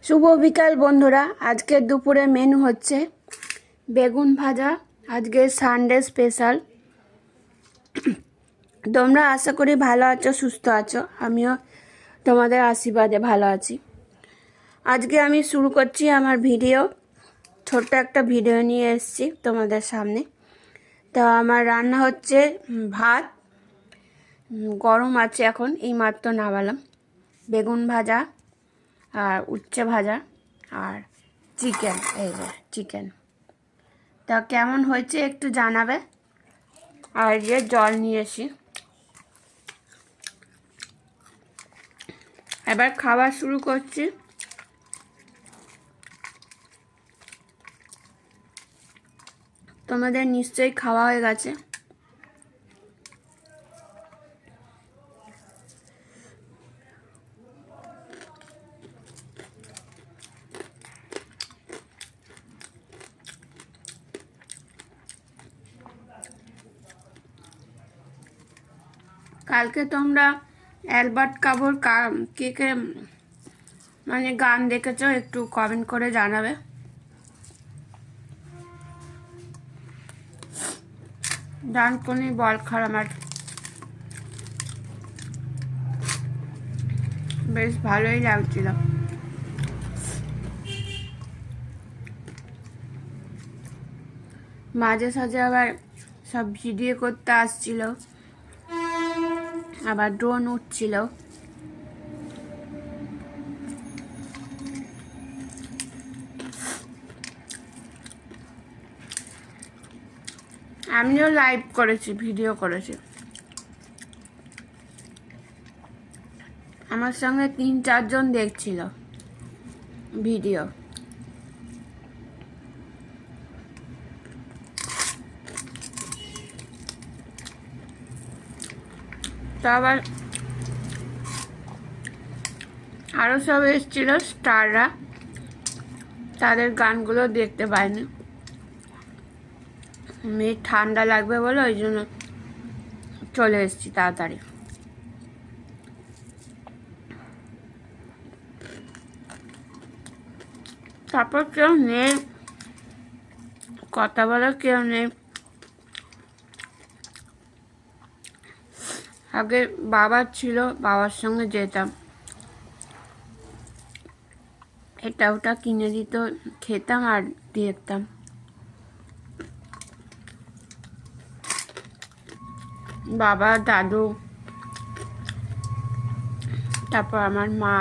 শুভ বিকাল বন্ধুরা। আজকের দুপুরে মেনু হচ্ছে বেগুন ভাজা। আজকে সানডে স্পেশাল। তোমরা আশা করি ভালো আছো, সুস্থ আছো। আমিও তোমাদের আশীর্বাদে ভালো আছি। আজকে আমি শুরু করছি আমার ভিডিও। ছোট্ট একটা ভিডিও নিয়ে এসেছি তোমাদের সামনে। তো আমার রান্না হচ্ছে ভাত, গরম আছে এখন, এই মাত্র নামালাম। বেগুন ভাজা আর উচ্ছে ভাজা আর চিকেন, এই যে চিকেন। তা কেমন হয়েছে একটু জানাবে। আর যে জল নিয়ে এসি, এবার খাবার শুরু করছি। তোমাদের নিশ্চয়ই খাওয়া হয়ে গেছে। কালকে তোমরা অ্যালবার্ট কাবুর কে কে মানে গান দেখেছো একটু কমেন্ট করে জানাবে। ডানকুনি বল খাড়া মাঠ বেশ ভালোই লাগছিল। মাঝে সাঝে আবার সব ভিডিও করতে আসছিল, আবার ড্রোন উঠছিল। আমিও লাইভ করেছি, ভিডিও করেছি। আমার সঙ্গে 3-4 জন দেখছিল ভিডিও। তো আবার আরও সব এসেছিল স্টাররা, তাদের গানগুলো দেখতে পাইনি। মেয়ে ঠান্ডা লাগবে বলে ওই জন্য চলে এসেছি তাড়াতাড়ি। তারপর কেউ নেই, কথা বলার কেউ নেই। আগে বাবা ছিল, বাবার সঙ্গে যেতাম, এটা ওটা কিনে দিত, খেতাম আর দেখতাম। বাবা, দাদু, তারপর আমার মা।